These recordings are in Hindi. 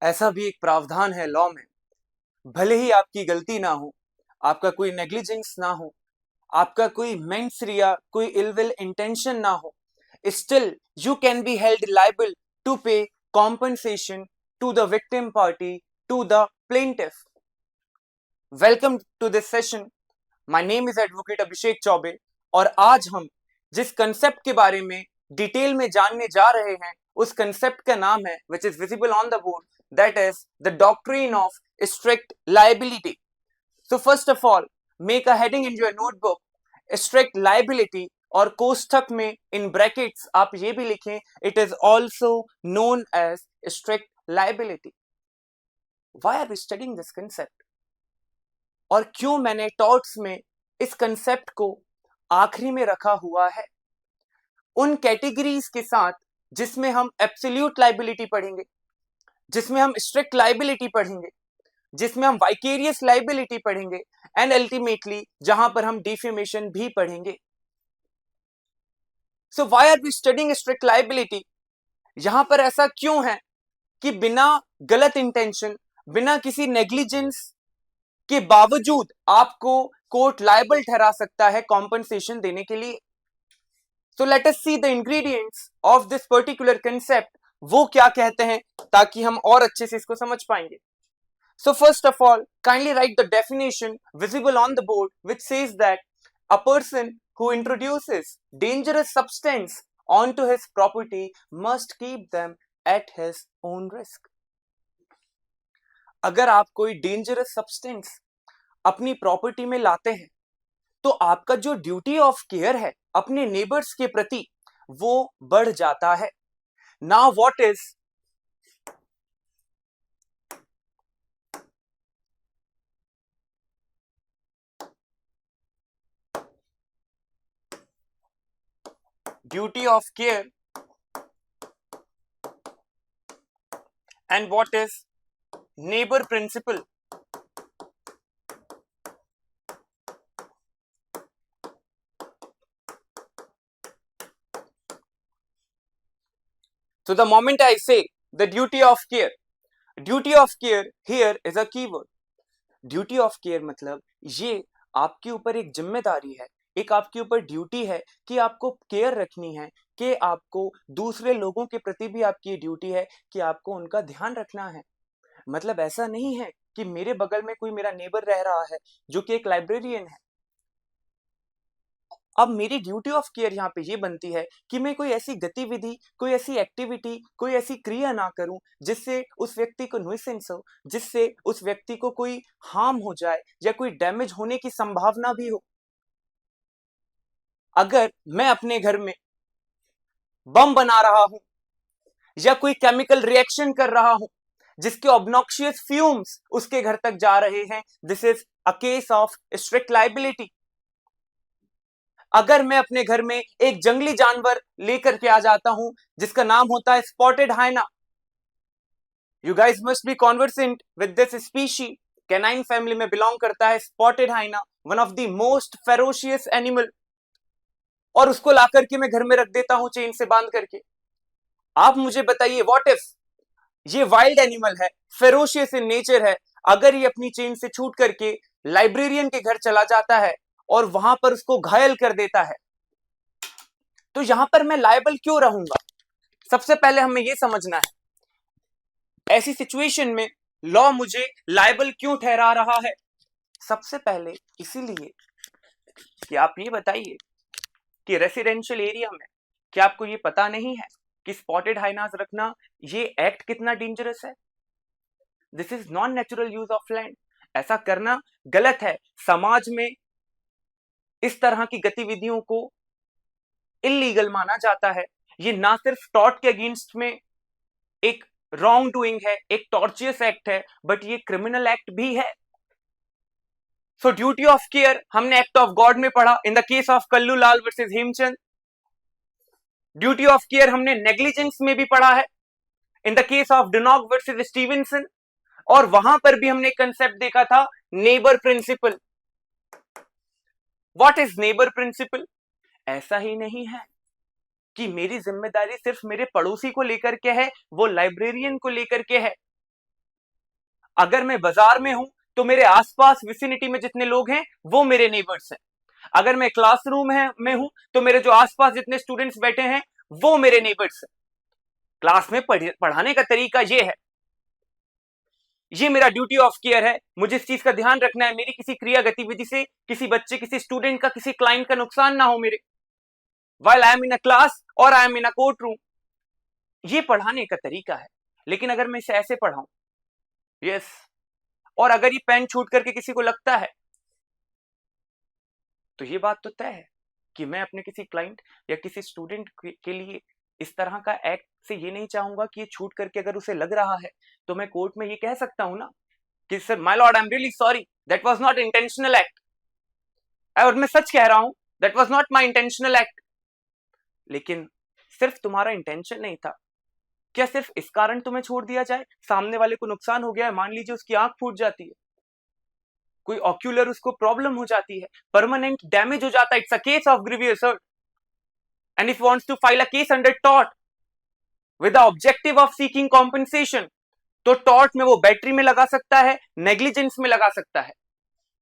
ऐसा भी एक प्रावधान है लॉ में, भले ही आपकी गलती ना हो, आपका कोई नेग्लिजेंस ना हो, आपका कोई मेंस या कोई इलविल इंटेंशन ना हो, still you can be held liable to pay compensation to the victim party, to the plaintiff. Welcome to this session. My name is advocate Abhishek Choubey और आज हम जिस कंसेप्ट के बारे में डिटेल में जानने जा रहे हैं उस कंसेप्ट का नाम है, which is visible on the board, that is the doctrine of strict liability. So first of all, make a heading in your notebook, strict liability, और कोष्ठक में in brackets आप ये भी लिखें, it is also known as strict liability. Why are we studying this concept? और क्यों मैंने टॉट्स में इस कंसेप्ट को आखिरी में रखा हुआ है? उन कैटेगरीज के साथ जिसमें हम एब्सोल्यूट लाइबिलिटी पढ़ेंगे, जिसमें हम स्ट्रिक्ट लाइबिलिटी पढ़ेंगे, जिसमें हम वाइकेरियस लाइबिलिटी पढ़ेंगे एंड अल्टीमेटली जहां पर हम डिफेमेशन भी पढ़ेंगे। So why are we studying strict liability? यहां पर ऐसा क्यों है कि बिना गलत इंटेंशन, बिना किसी नेग्लिजेंस के बावजूद आपको कोर्ट लायबल ठहरा सकता है कॉम्पनसेशन देने के लिए। So let us see the ingredients of this particular concept, वो क्या कहते हैं, ताकि हम और अच्छे से इसको समझ पाएंगे। So first of all, kindly write the definition visible on the board, which says that a person who introduces dangerous substance onto his property must keep them at his own risk. अगर आप कोई dangerous substance अपनी प्रॉपर्टी में लाते हैं तो आपका जो ड्यूटी ऑफ केयर है अपने नेबर्स के प्रति वो बढ़ जाता है। Now what is duty of care and what is neighbor principle? So the moment I say the duty of care here is a keyword. Duty of care मतलब ये आपके ऊपर एक जिम्मेदारी है, एक आपके ऊपर ड्यूटी है कि आपको केयर रखनी है, कि आपको दूसरे लोगों के प्रति भी आपकी ड्यूटी है कि आपको उनका ध्यान रखना है। मतलब ऐसा नहीं है कि मेरे बगल में कोई मेरा नेबर रह रहा है जो कि एक लाइब्रेरियन है। अब मेरी ड्यूटी ऑफ केयर यहाँ पे ये बनती है कि मैं कोई ऐसी गतिविधि, कोई ऐसी एक्टिविटी, कोई ऐसी क्रिया ना करूं जिससे उस व्यक्ति को नुइसेंस हो, जिससे उस व्यक्ति को कोई हार्म हो जाए या कोई डैमेज होने की संभावना भी हो। अगर मैं अपने घर में बम बना रहा हूं या कोई केमिकल रिएक्शन कर रहा हूं जिसके ऑब्नॉक्शियस फ्यूम्स उसके घर तक जा रहे हैं, this is a case of strict liability. अगर मैं अपने घर में एक जंगली जानवर लेकर के आ जाता हूं जिसका नाम होता है spotted hyena, you guys must be conversant with this species, canine family में बिलोंग करता है spotted hyena, one of the most ferocious animal, और उसको ला करके मैं घर में रख देता हूं चेन से बांध करके। आप मुझे बताइए, व्हाट इफ ये वाइल्ड एनिमल है, फेरोशियस इन नेचर है, अगर ये अपनी चेन से छूट करके लाइब्रेरियन के घर चला जाता है और वहां पर उसको घायल कर देता है, तो यहां पर मैं लायबल क्यों रहूंगा? सबसे पहले हमें यह समझना है ऐसी सिचुएशन में लॉ मुझे लायबल क्यों ठहरा रहा है। सबसे पहले इसीलिए कि आप ये बताइए कि रेसिडेंशियल एरिया में क्या आपको ये पता नहीं है कि स्पॉटेड हाइनास रखना ये एक्ट कितना डेंजरस है? This is non natural use of land. ऐसा करना गलत है। समाज में इस तरह की गतिविधियों को इलीगल माना जाता है। ये ना सिर्फ टॉर्ट के अगेंस्ट में एक रॉन्ग डूइंग है, एक टॉर्चियस एक्ट है, बट ये क्रिमिनल एक्ट भी है। सो ड्यूटी ऑफ केयर हमने एक्ट ऑफ गॉड में पढ़ा in the case of Kallu Lal versus Hemchand. Duty of care हमने नेग्लिजेंस में भी पढ़ा है in the case of Donoghue versus Stevenson, और वहां पर भी हमने कंसेप्ट देखा था neighbour principle. What is neighbour principle? ऐसा ही नहीं है कि मेरी जिम्मेदारी सिर्फ मेरे पड़ोसी को लेकर के है, वो लाइब्रेरियन को लेकर के है। अगर मैं बाजार में हूं तो मेरे आसपास विसिनिटी में जितने लोग हैं वो मेरे नेबर्स हैं। अगर मैं क्लासरूम में हूं तो मेरे जो आसपास जितने स्टूडेंट्स बैठे हैं वो मेरे नेबर्स हैं। क्लास में पढ़ाने का तरीका ये है, ये मेरा ड्यूटी ऑफ केयर है, मुझे इस चीज का ध्यान रखना है मेरी किसी क्रिया गतिविधि से किसी बच्चे किसी स्टूडेंट का किसी क्लाइंट का नुकसान ना हो मेरे while I am in a class और I am in a courtroom। ये पढ़ाने का तरीका है। लेकिन अगर मैं इसे ऐसे पढ़ाऊं, यस, और अगर ये पेन छूट करके किसी को लगता है तो ये बात तो तय है कि मैं अपने किसी क्लाइंट या किसी स्टूडेंट के लिए इस तरह का एक्ट से ये नहीं चाहूंगा कि ये छूट करके अगर उसे लग रहा है तो मैं कोर्ट में ये कह सकता हूं ना कि sir my Lord I am really sorry, that was not intentional act. और मैं सच कह रहा हूं, that was not my intentional act. लेकिन सिर्फ तुम्हारा इंटेंशन नहीं था, क्या सिर्फ इस कारण तुम्हें छोड़ दिया जाए? सामने वाले को नुकसान हो गया है, मान लीजिए उसकी आंख फूट जाती है, कोई ऑक्यूलर उसको प्रॉब्लम हो जाती है, परमानेंट डैमेज हो जाता है, it's a case of grievous hurt and if wants to file a case under tort with the objective of seeking compensation, तो टॉर्ट में वो बैटरी में लगा सकता है, नेग्लिजेंस में लगा सकता है,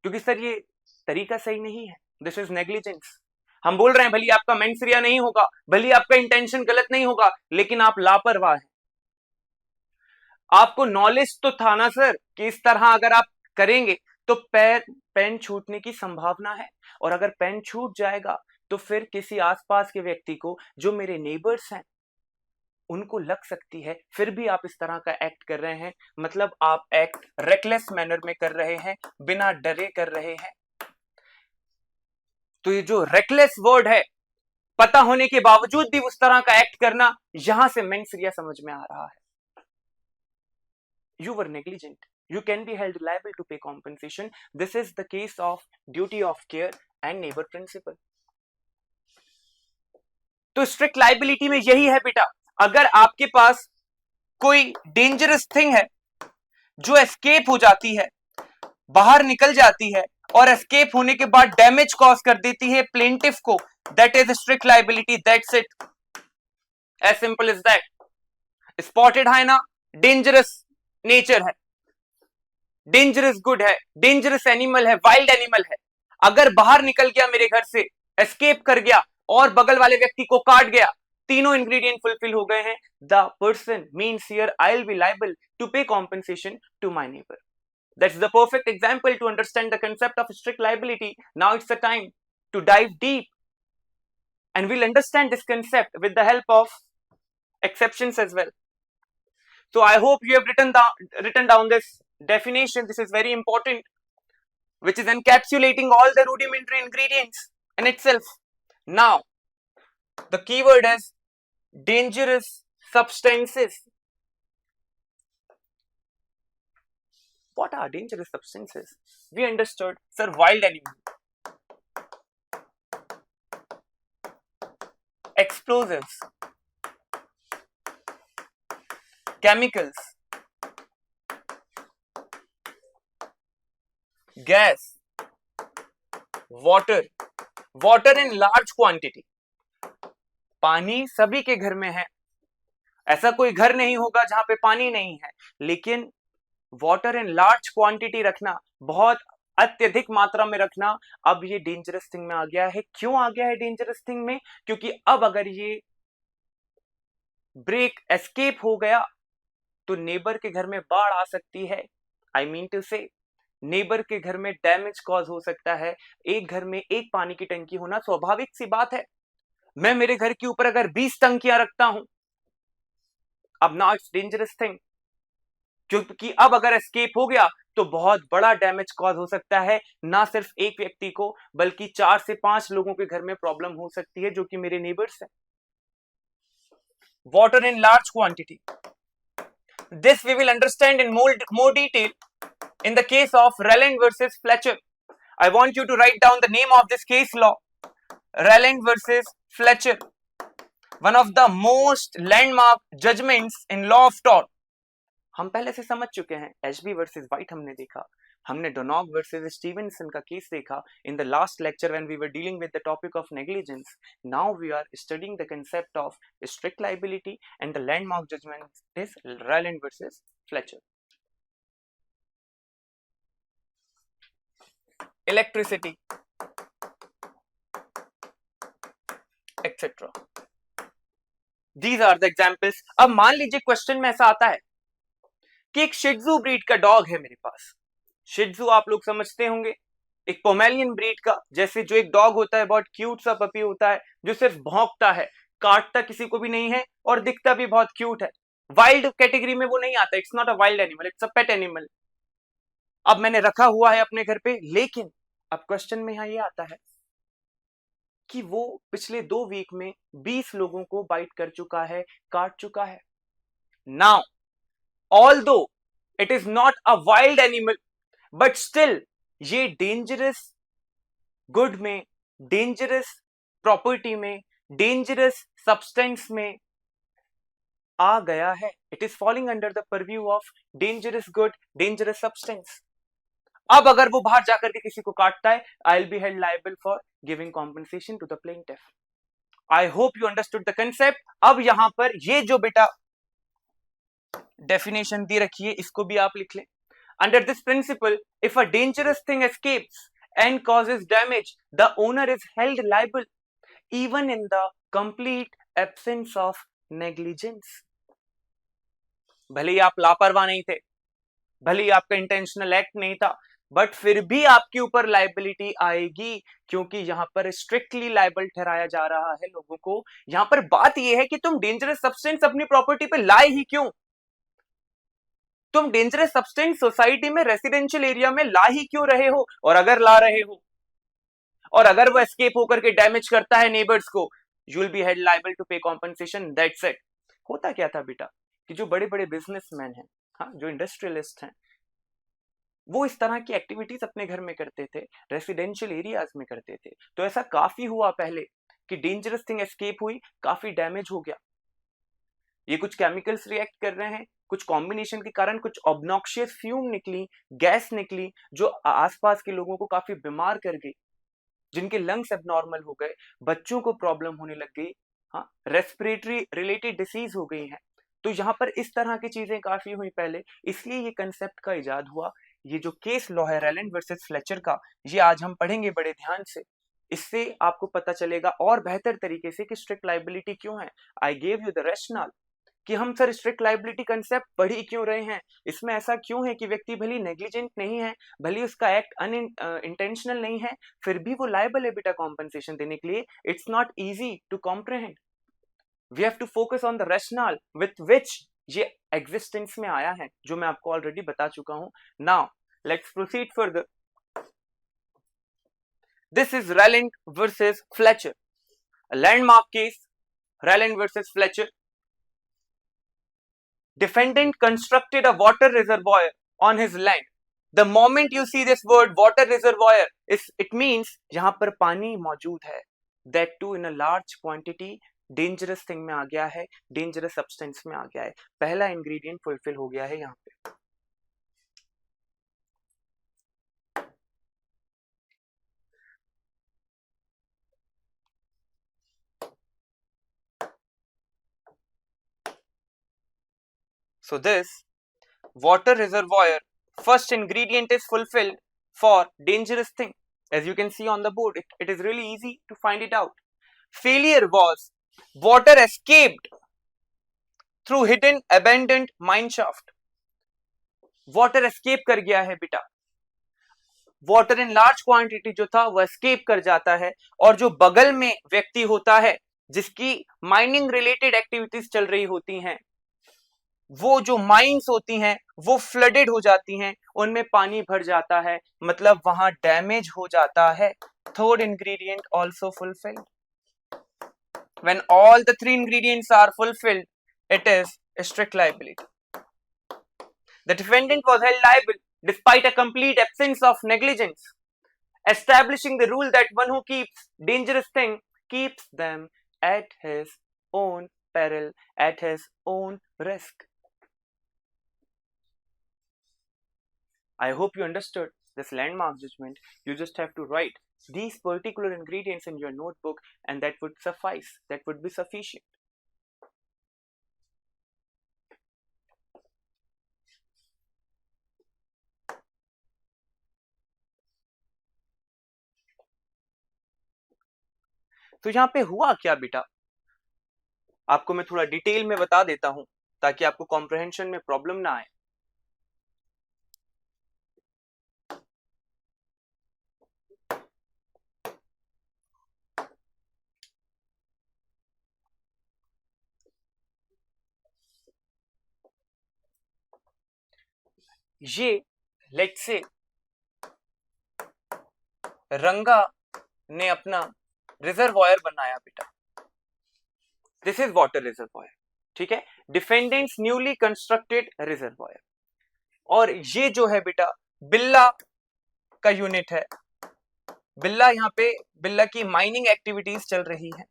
क्योंकि सर ये तरीका सही नहीं है, दिस इज नेग्लिजेंस। हम बोल रहे हैं भले आपका मेंस रिया नहीं होगा, भले आपका इंटेंशन गलत नहीं होगा, लेकिन आप लापरवाह हैं। आपको नॉलेज तो था ना सर कि इस तरह अगर आप करेंगे तो पेन छूटने की संभावना है, और अगर पेन छूट जाएगा तो फिर किसी आसपास के व्यक्ति को जो मेरे नेबर्स हैं उनको लग सकती है, फिर भी आप इस तरह का एक्ट कर रहे हैं, मतलब आप एक्ट रेकलेस मैनर में कर रहे हैं, बिना डरे कर रहे हैं। तो ये जो रेकलेस वर्ड है, पता होने के बावजूद भी उस तरह का एक्ट करना, यहां से मेंस रिया समझ में आ रहा है। You were negligent. You can be held liable to pay compensation. This is the case of duty of care and neighbor principle. तो स्ट्रिक्ट लाइबिलिटी में यही है बेटा, अगर आपके पास कोई डेंजरस थिंग है जो एस्केप हो जाती है, बाहर निकल जाती है और एस्केप होने के बाद डैमेज कॉज कर देती है प्लेंटिफ को, that is strict liability, that's it, as simple as that. Spotted hyena dangerous nature है, डेंजरस गुड है, डेंजरस एनिमल है, वाइल्ड एनिमल है, अगर बाहर निकल गया मेरे घर से, एस्केप कर गया और बगल वाले व्यक्ति को काट गया, तीनों इंग्रेडिएंट फुलफिल हो गए हैं, the person means here I will be liable to pay compensation to my neighbour. That's the perfect example to understand the concept of strict liability. Now it's the time to dive deep and we'll understand this concept with the help of exceptions as well. So I hope you have written down this definition. This is very important, which is encapsulating all the rudimentary ingredients in itself. Now, the keyword is dangerous substances. What are dangerous substances? We understood, sir, wild animal, explosives, chemicals, gas, water, water in large quantity. पानी सभी के घर में है, ऐसा कोई घर नहीं होगा जहां पे पानी नहीं है, लेकिन वाटर इन लार्ज क्वांटिटी रखना, बहुत अत्यधिक मात्रा में रखना, अब ये डेंजरस थिंग में आ गया है। क्यों आ गया है डेंजरस थिंग में? क्योंकि अब अगर ये ब्रेक एस्केप हो गया तो नेबर के घर में बाढ़ आ सकती है। आई मीन टू से नेबर के घर में डैमेज कॉज हो सकता है। एक घर में एक पानी की टंकी होना स्वाभाविक सी बात है, मैं मेरे घर के ऊपर अगर 20 टंकियां रखता हूं, अब नाउ इट्स डेंजरस थिंग, क्योंकि अब अगर एस्केप हो गया तो बहुत बड़ा डैमेज कॉज हो सकता है, ना सिर्फ एक व्यक्ति को बल्कि 4 से 5 लोगों के घर में प्रॉब्लम हो सकती है जो कि मेरे नेबर्स हैं। Water in large quantity, this we will understand in more detail in the case of Rowland versus Fletcher. I want you to write down the name of this case law, Rowland versus Fletcher, one of the most landmark judgments in law of tort. हम पहले से समझ चुके हैं, एचबी वर्सेस वाइट हमने देखा, हमने डोनॉग वर्सेस स्टीवेंसन का केस देखा in the last lecture when we were dealing with the topic of negligence. Now we are studying the concept of strict liability and the landmark judgment is Rylands versus Fletcher. Electricity etcetera. These are the examples. अब मान लीजिए क्वेश्चन में ऐसा आता है कि एक शिट्जू ब्रीड का डॉग है मेरे पास। शिट्जू आप लोग समझते होंगे, एक पोमेलियन ब्रीड का, जैसे जो एक डॉग होता है, बहुत क्यूट सा पपी होता है जो सिर्फ भौंकता है, काटता किसी को भी नहीं है और दिखता भी बहुत क्यूट है। वाइल्ड कैटेगरी में वो नहीं आता, it's not a wild animal, it's a pet animal. अब मैंने रखा हुआ है अपने घर पे, लेकिन अब क्वेश्चन में यहां ये आता है कि वो पिछले 2 वीक में 20 लोगों को बाइट कर चुका है, काट चुका है। Now although it is not a wild animal, but still ये डेंजरस गुड में, डेंजरस प्रॉपर्टी में, डेंजरस सब्सटेंस में आ गया है। It is falling under the purview of dangerous good, dangerous substance. अब अगर वो बाहर जाकर के किसी को काटता है, I will be held liable for giving compensation to the plaintiff. I hope you understood the concept. अब यहां पर ये जो बेटा डेफिनेशन दी रखी है, इसको भी आप लिख लें। Under this principle, if a dangerous thing escapes and causes damage, the owner is held liable even in the complete absence of negligence. भले ही आप लापरवाह नहीं थे, भले ही आपका इंटेंशनल एक्ट नहीं था, बट फिर भी आपके ऊपर लाइबिलिटी आएगी, क्योंकि यहां पर स्ट्रिक्टली लाइबल ठहराया जा रहा है लोगों को। यहां पर बात यह है कि तुम डेंजरस सब्सटेंस अपनी प्रॉपर्टी पे लाए ही क्यों? तुम डेंजरस सब्सटेंस सोसाइटी में, रेसिडेंशियल एरिया में ला ही क्यों रहे हो? और अगर ला रहे हो और अगर वो एस्केप होकर के डैमेज करता है नेबर्स को, you will be held liable to pay compensation. That's it. होता क्या था बेटा कि जो बड़े बड़े बिजनेसमैन हैं, हाँ, जो इंडस्ट्रियलिस्ट हैं, वो इस तरह की एक्टिविटीज अपने घर में करते थे, रेसिडेंशियल एरियाज में करते थे। तो ऐसा काफी हुआ पहले कि डेंजरस थिंग एस्केप हुई, काफी डैमेज हो गया। ये कुछ केमिकल्स रिएक्ट कर रहे हैं, कुछ कॉम्बिनेशन के कारण कुछ ऑब्नॉक्शियस फ्यूम निकली, गैस निकली, जो आसपास के लोगों को काफी बीमार कर गई, जिनके लंग्स एबनॉर्मल हो गए, बच्चों को प्रॉब्लम होने लग गई, हाँ, रेस्पिरेटरी रिलेटेड डिसीज हो गई हैं। तो यहां पर इस तरह की चीजें काफी हुई पहले, इसलिए ये कंसेप्ट का इजाद हुआ। ये जो केस लॉ है रैलैंड वर्सेस फ्लेचर का, ये आज हम पढ़ेंगे बड़े ध्यान से। इससे आपको पता चलेगा और बेहतर तरीके से कि स्ट्रिक्ट लाइबिलिटी क्यों है। I gave you the rational कि हम सर स्ट्रिक्ट लाइबिलिटी कंसेप्ट पढ़ ही क्यों रहे हैं, इसमें ऐसा क्यों है कि व्यक्ति भले नेग्लिजेंट नहीं है, भले उसका एक्ट इंटेंशनल नहीं है, फिर भी वो लायबल है बेटा कॉम्पनसेशन देने के लिए। It's not easy to comprehend. We have to focus on the rational with which ये एग्जिस्टेंस में आया है, जो मैं आपको ऑलरेडी बता चुका हूं। Now let's proceed further. This is Rylands versus Fletcher, landmark case, Rylands versus Fletcher. Defendant constructed a water reservoir on his land. The moment you see this word water reservoir, it means यहाँ पर पानी मौजूद है, that too in a large quantity, dangerous thing में आ गया है, dangerous substance में आ गया है, पहला ingredient fulfill हो गया है यहाँ पे। So this water reservoir, first ingredient is fulfilled for dangerous thing. As you can see on the board, it is really easy to find it out. Failure was water escaped through hidden abandoned mine shaft. Water escape कर गया है बेटा, वाटर इन लार्ज क्वांटिटी जो था वो एस्केप कर जाता है, और जो बगल में व्यक्ति होता है जिसकी माइनिंग रिलेटेड एक्टिविटीज चल रही होती हैं, वो जो माइंस होती हैं वो फ्लडेड हो जाती हैं, उनमें पानी भर जाता है, मतलब वहां डैमेज हो जाता है। Third ingredient also fulfilled. When all the 3 ingredients are fulfilled, it is strict liability. The defendant was held liable despite a complete absence of negligence, establishing the rule that one who keeps dangerous things keeps them at his own peril, at his own risk. I hope you understood this landmark judgment. You just have to write these particular ingredients in your notebook, and that would suffice, that would be sufficient. तो यहां पे हुआ क्या बेटा, आपको मैं थोड़ा डिटेल में बता देता हूं ताकि आपको कॉम्प्रहेंशन में प्रॉब्लम ना आए। ये लेट्स से रंगा ने अपना रिजर्वायर बनाया बेटा, दिस इज वाटर रिजर्वायर, ठीक है, डिफेंडेंट्स न्यूली कंस्ट्रक्टेड रिजर्वायर। और ये जो है बेटा बिल्ला का यूनिट है, बिल्ला यहाँ पे बिल्ला की माइनिंग एक्टिविटीज चल रही है।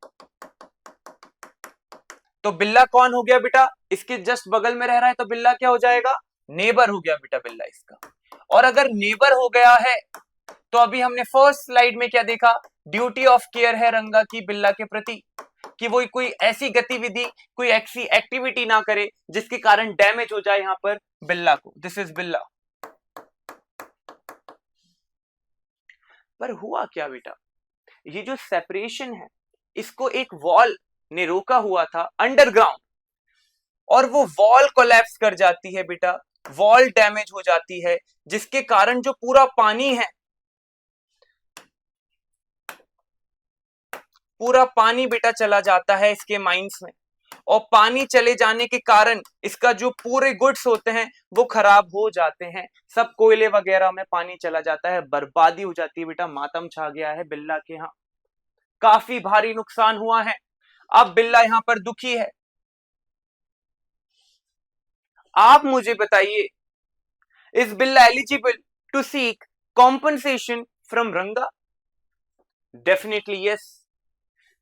तो बिल्ला कौन हो गया बेटा, इसके जस्ट बगल में रह रहा है, तो बिल्ला क्या हो जाएगा, नेबर हो गया बेटा बिल्ला इसका। और अगर नेबर हो गया है तो अभी हमने फर्स्ट स्लाइड में क्या देखा, ड्यूटी ऑफ केयर है रंगा की बिल्ला के प्रति कि वो कोई ऐसी गतिविधि, कोई ऐसी एक्टिविटी ना करे जिसके कारण डैमेज हो जाए यहां पर बिल्ला को। दिस इज बिल्ला। पर हुआ क्या बेटा, ये जो सेपरेशन है इसको एक वॉल ने रोका हुआ था अंडरग्राउंड, और वो वॉल कोलैप्स कर जाती है बेटा, वॉल डैमेज हो जाती है, जिसके कारण जो पूरा पानी है, पूरा पानी बेटा चला जाता है इसके माइंस में। और पानी चले जाने के कारण इसका जो पूरे गुड्स होते हैं वो खराब हो जाते हैं, सब कोयले वगैरह में पानी चला जाता है, बर्बादी हो जाती है बेटा, मातम छा गया है बिल्ला के यहाँ, काफी भारी नुकसान हुआ है। अब बिल्ला यहां पर दुखी है। आप मुझे बताइए, is Billa eligible to seek compensation from Ranga? Definitely yes.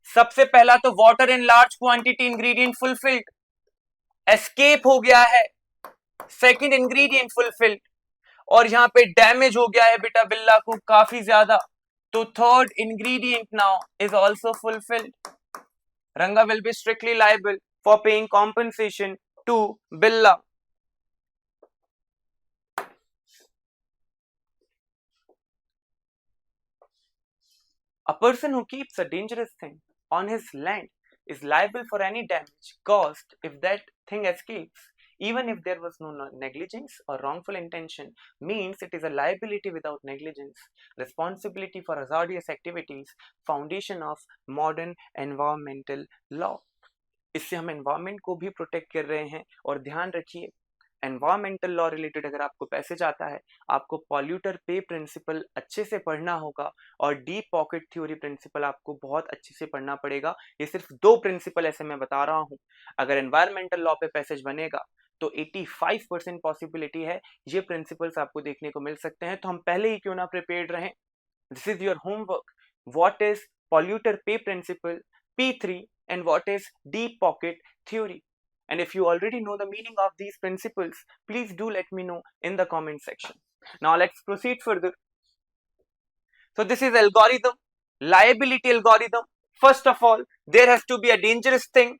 सबसे पहला तो water in large quantity ingredient fulfilled, escape हो गया है, सेकंड इंग्रेडिएंट फुलफिल्ड, और यहां पे डैमेज हो गया है बेटा बिल्ला को काफी ज्यादा, तो third ingredient now is also fulfilled. Ranga will be strictly liable for paying compensation to Billa. A person who keeps a dangerous thing on his land is liable for any damage caused if that thing escapes, even if there was no negligence or wrongful intention, means it is a liability without negligence. Responsibility for hazardous activities, foundation of modern environmental law. इससे हम एनवायरमेंट को भी प्रोटेक्ट कर रहे हैं। और ध्यान रखिए, एनवायरमेंटल लॉ रिलेटेड अगर आपको पैसेज आता है, आपको पॉल्यूटर पे प्रिंसिपल अच्छे से पढ़ना होगा, और डीप पॉकेट थ्योरी प्रिंसिपल आपको बहुत अच्छे से पढ़ना पड़ेगा। ये सिर्फ 2 प्रिंसिपल ऐसे मैं बता रहा हूं। अगर एनवायरमेंटल लॉ पे पैसेज बनेगा तो 85% पॉसिबिलिटी है ये प्रिंसिपल्स आपको देखने को मिल सकते हैं। तो हम पहले ही क्यों ना प्रिपेयर्ड रहें। This is your homework, what is polluter पे principal P3 and what is deep pocket theory. And if you already know the meaning of these principles, please do let me know in the comment section. Now let's proceed further. So this is algorithm, liability algorithm. First of all, there has to be a dangerous thing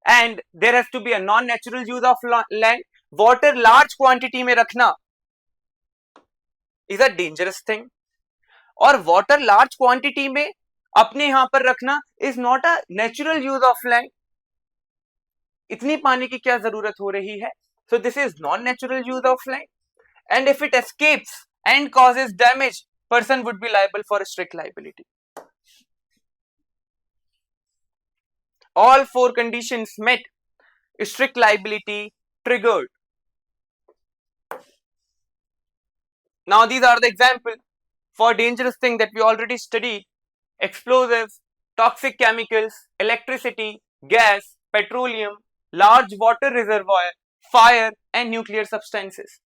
and there has to be a non-natural use of land. Water large quantity में रखना is a dangerous thing, और water large quantity में अपने यहां पर रखना is not a natural use of land. इतनी पानी की क्या जरूरत हो रही है, so this is non natural use of land. And if it escapes and causes damage, person would be liable for strict liability. All 4 conditions met, strict liability triggered. Now these are the example for dangerous thing that we already studied: explosives, toxic chemicals, electricity, gas, petroleum, large water reservoir, fire and nuclear substances.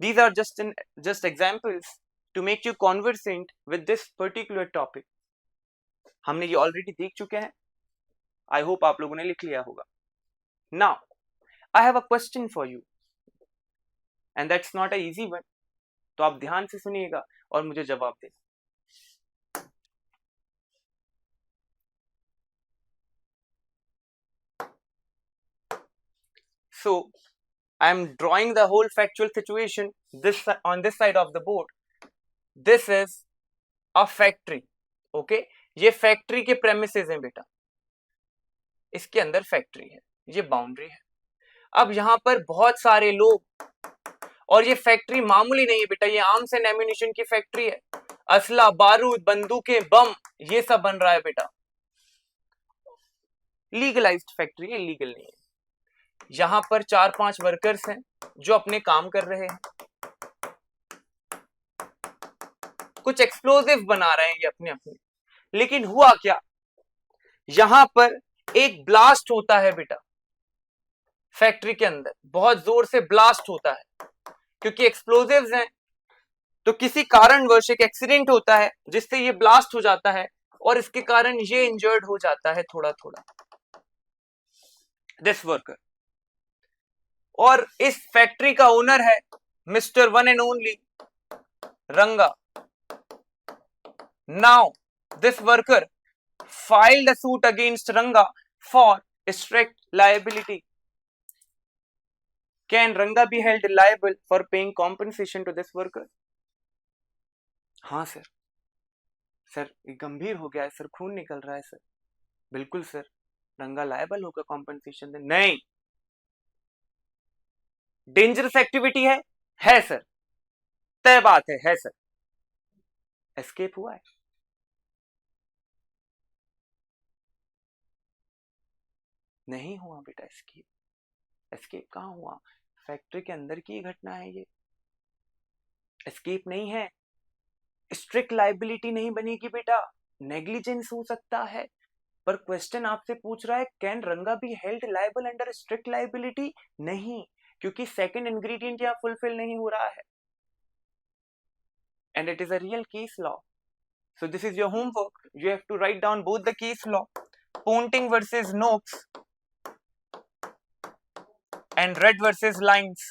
These are just examples to make you conversant with this particular topic. हमने ये already देख चुके हैं, I hope आप लोगों ने लिख लिया होगा. Now, I have a question for you and that's not an easy one. तो आप ध्यान से सुनिएगा और मुझे जवाब दें. So I am drawing the whole factual situation on this side of the board. This is a factory, okay? ये फैक्ट्री के प्रेमिसेस हैं बेटा, इसके अंदर फैक्ट्री है, ये बाउंड्री है। अब यहां पर बहुत सारे लोग, और ये फैक्ट्री मामूली नहीं है बेटा, ये आर्म्स एंड एम्यूनिशन की फैक्ट्री है। असला, बारूद, बंदूकें, बम, ये सब बन रहा है बेटा। लीगलाइज्ड फैक्ट्री है, इलीगल नहीं है। यहां पर 4-5 वर्कर्स हैं जो अपने काम कर रहे हैं, कुछ एक्सप्लोजिव बना रहे हैं ये अपने अपने। लेकिन हुआ क्या, यहां पर एक ब्लास्ट होता है बेटा, फैक्ट्री के अंदर बहुत जोर से ब्लास्ट होता है, क्योंकि एक्सप्लोजिव्स हैं, तो किसी कारणवश एक एक्सीडेंट होता है जिससे ये ब्लास्ट हो जाता है, और इसके कारण ये इंजर्ड हो जाता है थोड़ा थोड़ा, दिस वर्कर। और इस फैक्ट्री का ओनर है मिस्टर वन एंड ओनली रंगा। Now this worker filed a suit against Ranga for strict liability. Can Ranga be held liable for paying compensation to this worker? हाँ सर, सर ये गंभीर हो गया है सर, खून निकल रहा है सर। बिल्कुल सर, रंगा लायबल होगा कॉम्पनसेशन देने। नहीं, डेंजरस एक्टिविटी है सर, तय बात है सर। एस्केप हुआ है, नहीं हुआ बेटा एस्केप। एस्केप कहां हुआ, फैक्ट्री के अंदर की घटना है ये, एस्केप नहीं है। स्ट्रिक्ट लाइबिलिटी नहीं बनेगी बेटा, नेग्लिजेंस हो सकता है। पर क्वेश्चन आपसे पूछ रहा है कैन रंगा B held liable under strict liability? नहीं, क्योंकि सेकंड इंग्रेडिएंट यहां फुलफिल नहीं हो रहा है, and it is a real case law. So this is your homework. You have to write down both the case law, Ponting versus Noakes and Red versus Lines.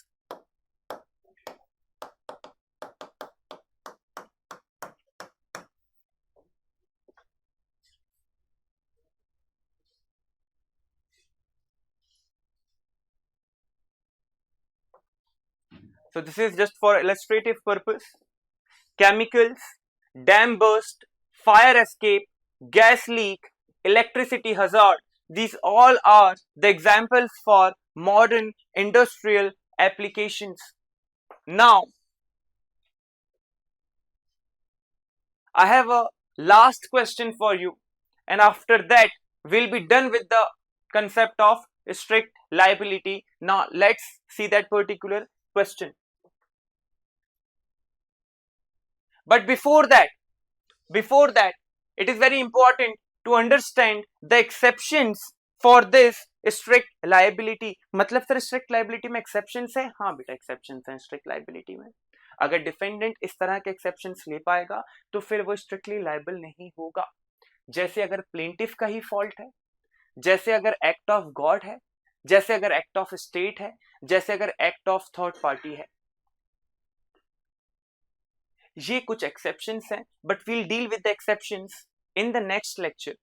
So this is just for illustrative purpose. Chemicals, dam burst, fire escape, gas leak, electricity hazard, these all are the examples for modern industrial applications. Now, I have a last question for you, and after that we'll be done with the concept of strict liability. Now let's see that particular question. But before that, it is very important to understand the exceptions for this strict liability. मतलब सर strict liability में exceptions है? हाँ बेटा exceptions हैं strict liability में। अगर डिफेंडेंट इस तरह के एक्सेप्शंस ले पाएगा तो फिर वो स्ट्रिक्टली लायबल नहीं होगा। जैसे अगर प्लेंटिफ का ही फॉल्ट है, जैसे अगर एक्ट ऑफ गॉड है, जैसे अगर एक्ट ऑफ स्टेट है, जैसे अगर एक्ट ऑफ थर्ड पार्टी है। ये कुछ एक्सेप्शंस हैं, but we'll deal with the exceptions in the next lecture.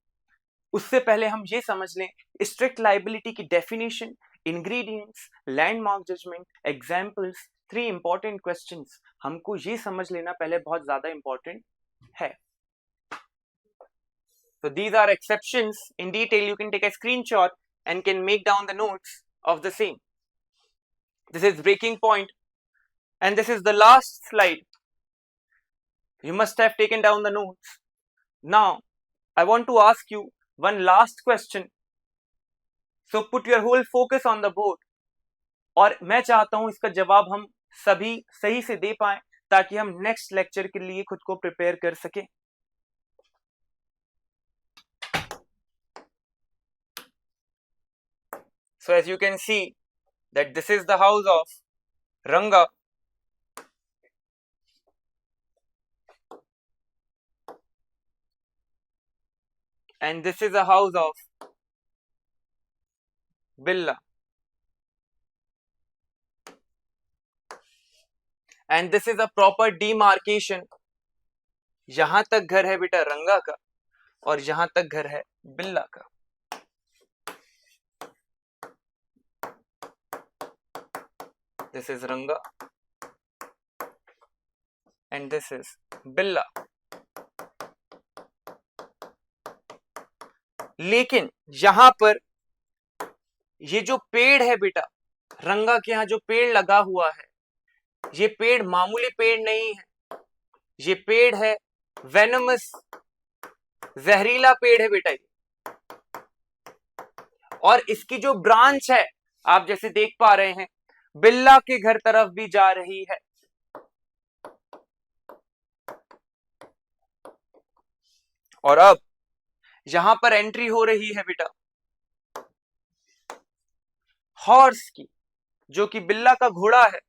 उससे पहले हम ये समझ लें स्ट्रिक्ट लायबिलिटी की definition, ingredients, landmark judgment, examples, 3 important questions हमको ये समझ लेना पहले बहुत ज्यादा इंपॉर्टेंट है। So these are exceptions in detail. You can take a screenshot and can make down the notes of the same. This is breaking point, and this is the last slide. You must have taken down the notes. Now, I want to ask you one last question. So put your whole focus on the board. और मैं चाहता हूं इसका जवाब हम सभी सही से दे पाएं ताकि हम नेक्स्ट लेक्चर के लिए खुद को प्रिपेयर कर सकें। So as you can see that this is the house of Ranga, and this is a house of Billa, and this is a proper demarcation. यहां तक घर है बेटा रंगा का और यहां तक घर है बिल्ला का। This is Ranga and this is Billa. लेकिन यहां पर ये जो पेड़ है बेटा, रंगा के यहां जो पेड़ लगा हुआ है, ये पेड़ मामूली पेड़ नहीं है, ये पेड़ है वेनमस, जहरीला पेड़ है बेटा ये। और इसकी जो ब्रांच है आप जैसे देख पा रहे हैं, बिल्ला के घर तरफ भी जा रही है। और अब यहां पर एंट्री हो रही है बेटा हॉर्स की, जो कि बिल्ला का घोड़ा है।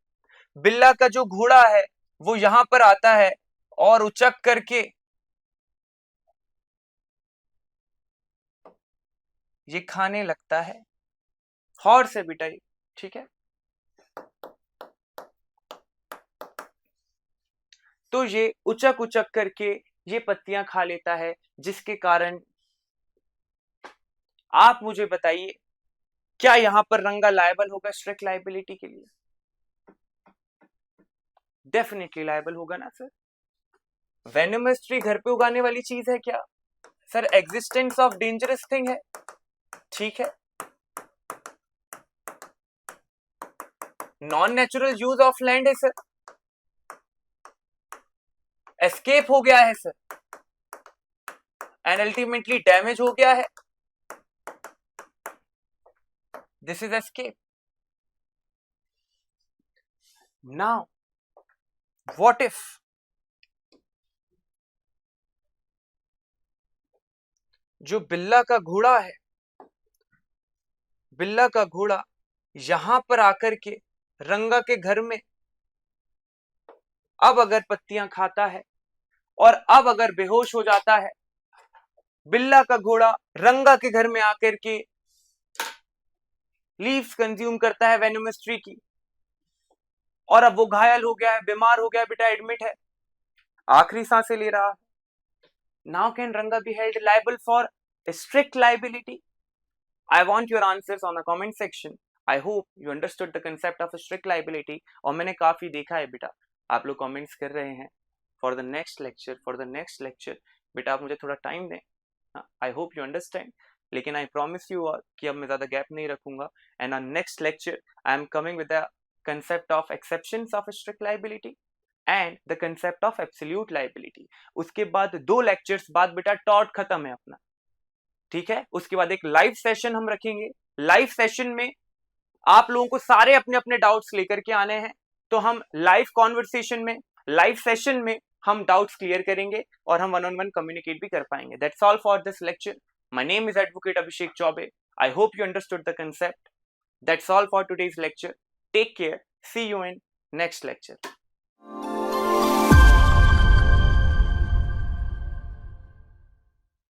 बिल्ला का जो घोड़ा है वो यहां पर आता है और उचक करके ये खाने लगता है। हॉर्स है बेटा ये, ठीक है। तो ये उचक उचक करके ये पत्तियां खा लेता है, जिसके कारण आप मुझे बताइए क्या यहां पर रंगा लायबल होगा स्ट्रिक्ट लाइबिलिटी के लिए? डेफिनेटली लायबल होगा ना सर। वेनमस ट्री घर पे उगाने वाली चीज है क्या sir? Existence of dangerous thing है, ठीक है। Non natural use of land है सर, एस्केप हो गया है सर, एंड अल्टीमेटली डैमेज हो गया है। This is escape. Now what if जो बिल्ला का घोड़ा है, बिल्ला का घोड़ा यहां पर आकर के रंगा के घर में अब अगर पत्तियां खाता है और अब अगर बेहोश हो जाता है, बिल्ला का घोड़ा रंगा के घर में आकर के लीव्स कंज्यूम करता है वेनमस ट्री की, और अब वो घायल हो गया है, बीमार हो गया है बेटा, एडमिट है, आखिरी सांसें ले रहा है। नाउ कैन रंगा B held liable for strict liability? I want your answers on the comment section. I hope you understood the concept of a strict liability. और मैंने काफी देखा है बेटा, आप लोग कमेंट्स कर रहे हैं फॉर द नेक्स्ट लेक्चर, बेटा आप मुझे थोड़ा टाइम दें। आई होप यू अंडरस्टैंड, लेकिन आई प्रॉमिस यू ऑल कि अब मैं ज्यादा गैप नहीं रखूंगा। And on next lecture I am coming with the concept of exceptions of strict liability and the concept of absolute liability. उसके बाद 2 लेक्चर्स बाद बेटा टॉट खत्म है अपना, ठीक है। उसके बाद एक लाइव सेशन हम रखेंगे। लाइव सेशन में आप लोगों को सारे अपने अपने डाउट्स लेकर के आने हैं, तो हम लाइव कॉन्वर्सेशन में, लाइव सेशन में हम डाउट्स क्लियर करेंगे और हम 1-on-1 कम्युनिकेट भी कर पाएंगे। That's all for this lecture. My name is advocate Abhishek Choubey. I hope you understood the concept. That's all for today's lecture. Take care. See you in next lecture.